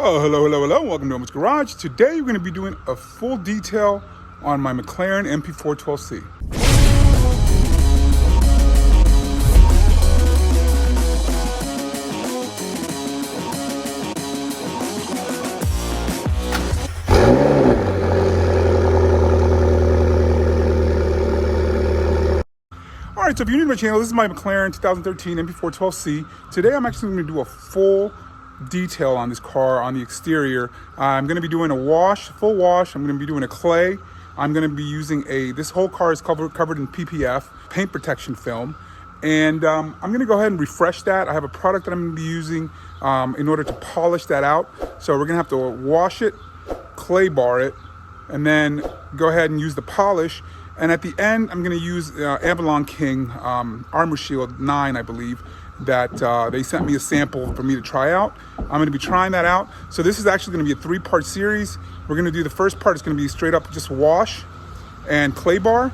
Well, hello. Welcome to Owen's Garage. Today we're going to be doing a full detail on my McLaren MP4-12C. All right, so if you're new to my channel, this is my McLaren 2013 MP4-12C. Today I'm actually going to do a full detail on this car on the exterior. I'm going to be doing a full wash. I'm going to be doing a clay. I'm going to be using this whole car is covered in PPF, paint protection film. And I'm going to go ahead and refresh that. I have a product that I'm going to be using in order to polish that out. So we're going to have to wash it, clay bar it, and then go ahead and use the polish. And at the end, I'm going to use Avalon King Armor Shield 9, I believe, that they sent me a sample for me to try out. I'm going to be trying that out. So this is actually going to be a 3-part series. We're going to do the first part is going to be straight up just wash and clay bar.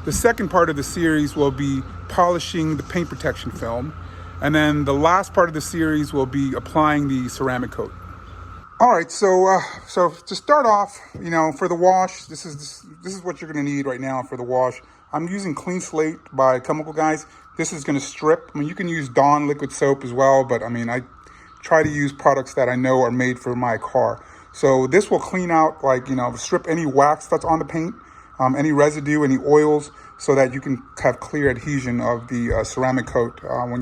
The second part of the series will be polishing the paint protection film. And then the last part of the series will be applying the ceramic coat. All right, so to start off, for the wash, this is what you're going to need right now for the wash. I'm using Clean Slate by Chemical Guys. This is going to strip. I mean, you can use Dawn liquid soap as well, but I mean, I try to use products that I know are made for my car. So this will clean out, strip any wax that's on the paint, any residue, any oils, so that you can have clear adhesion of the ceramic coat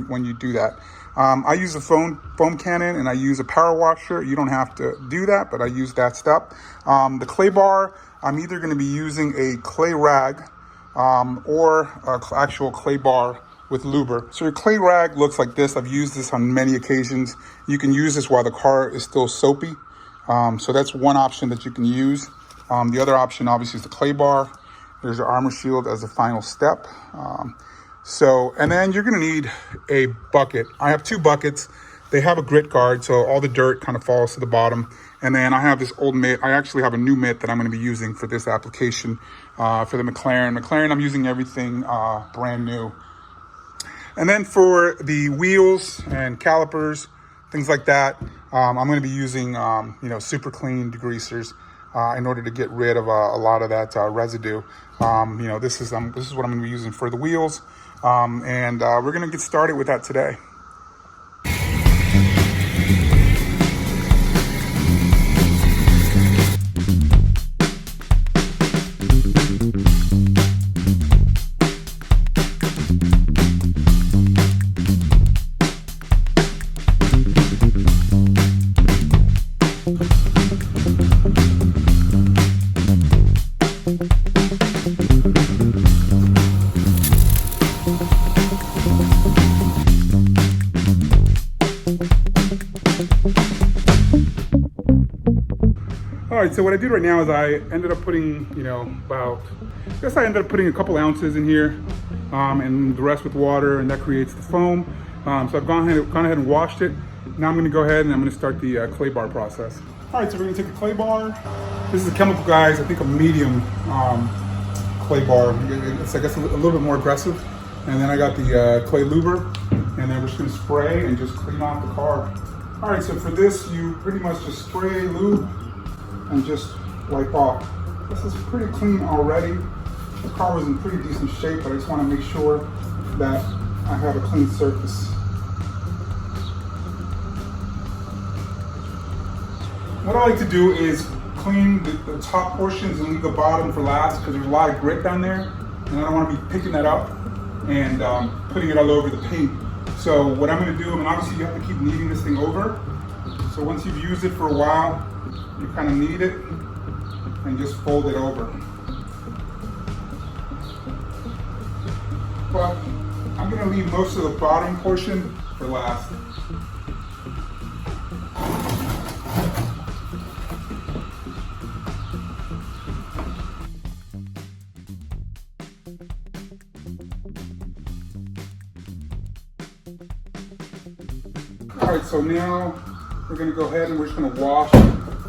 when you do that. I use a foam cannon and I use a power washer. You don't have to do that, but I use that step. The clay bar, I'm either going to be using a clay rag or an actual clay bar with Luber. So your clay rag looks like this. I've used this on many occasions. You can use this while the car is still soapy. So that's one option that you can use. The other option obviously is the clay bar. There's your armor shield as a final step. And then you're gonna need a bucket. I have 2 buckets. They have a grit guard, so all the dirt kind of falls to the bottom. And then I have this old mitt. I actually have a new mitt that I'm gonna be using for this application for the McLaren. McLaren, I'm using everything brand new. And then for the wheels and calipers, things like that, I'm gonna be using super clean degreasers in order to get rid of a lot of that residue. This is what I'm gonna be using for the wheels. And we're gonna get started with that today. All right, so what I did right now is I ended up putting, I ended up putting a couple ounces in here and the rest with water, and that creates the foam. So I've gone ahead and washed it. Now I'm gonna go ahead and I'm gonna start the clay bar process. All right, so we're gonna take the clay bar. This is a Chemical Guys, I think a medium clay bar. It's, I guess, a little bit more aggressive. And then I got the clay Luber, and then we're just gonna spray and just clean off the car. All right, so for this, you pretty much just spray lube and just wipe off. This is pretty clean already. The car was in pretty decent shape, but I just want to make sure that I have a clean surface. What I like to do is clean the top portions and leave the bottom for last, because there's a lot of grit down there, and I don't want to be picking that up and putting it all over the paint. So what I'm going to do, and obviously you have to keep kneading this thing over. So once you've used it for a while, you kind of knead it and just fold it over. But I'm going to leave most of the bottom portion for last. All right, so now we're going to go ahead and we're just going to wash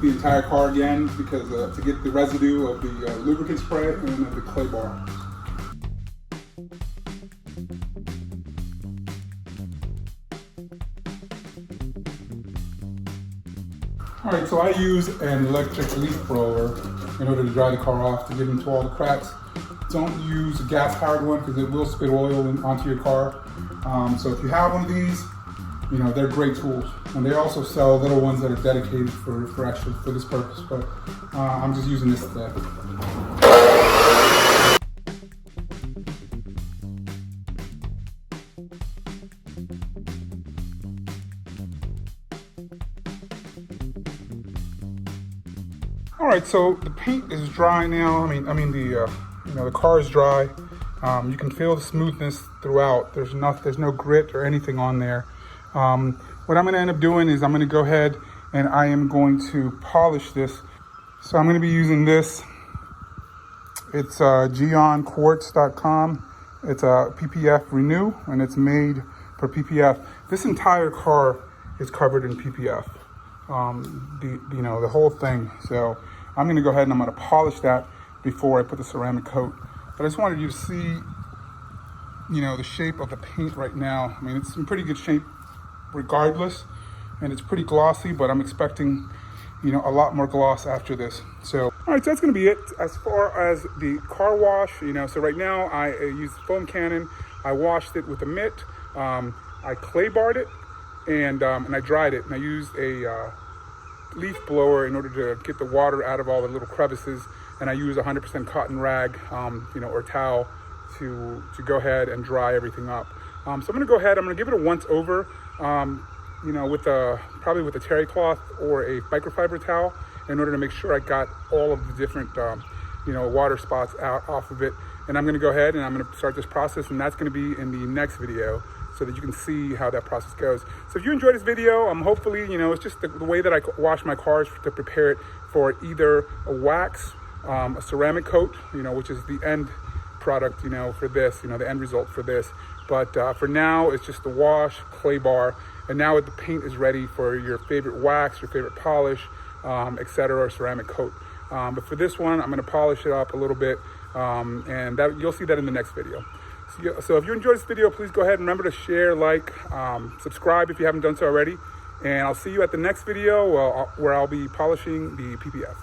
the entire car again, because to get the residue of the lubricant spray and then the clay bar. All right, so I use an electric leaf blower in order to dry the car off to get into all the cracks. Don't use a gas-powered one because it will spit oil onto your car. So if you have one of these, you know, they're great tools. And they also sell little ones that are dedicated for this purpose, but I'm just using this today. All right, so the paint is dry now. The car is dry. You can feel the smoothness throughout. There's no grit or anything on there. What I'm going to end up doing is I'm going to go ahead and I am going to polish this. So I'm going to be using this. It's GyeonQuartz.com. It's a PPF Renew, and it's made for PPF. This entire car is covered in PPF. The whole thing. So I'm going to go ahead and I'm going to polish that before I put the ceramic coat. But I just wanted you to see, the shape of the paint right now. I mean, it's in pretty good shape regardless, and it's pretty glossy, but I'm expecting, a lot more gloss after this. So, all right, so that's going to be it as far as the car wash. So right now I used foam cannon. I washed it with a mitt. I clay barred it, and I dried it, and I used a leaf blower in order to get the water out of all the little crevices, and I use 100% cotton rag, or towel to go ahead and dry everything up. So I'm going to go ahead. I'm going to give it a once over, probably with a terry cloth or a microfiber towel, in order to make sure I got all of the different water spots out off of it. And I'm going to go ahead and I'm going to start this process, and that's going to be in the next video, so that you can see how that process goes. So if you enjoyed this video, hopefully, it's just the way that I wash my cars to prepare it for either a wax, a ceramic coat, which is the end product, for this, the end result for this. But for now, it's just the wash, clay bar, and now the paint is ready for your favorite wax, your favorite polish, etc., or ceramic coat. But for this one, I'm gonna polish it up a little bit, and you'll see that in the next video. So if you enjoyed this video, please go ahead and remember to share, like, subscribe if you haven't done so already. And I'll see you at the next video where I'll be polishing the PPF.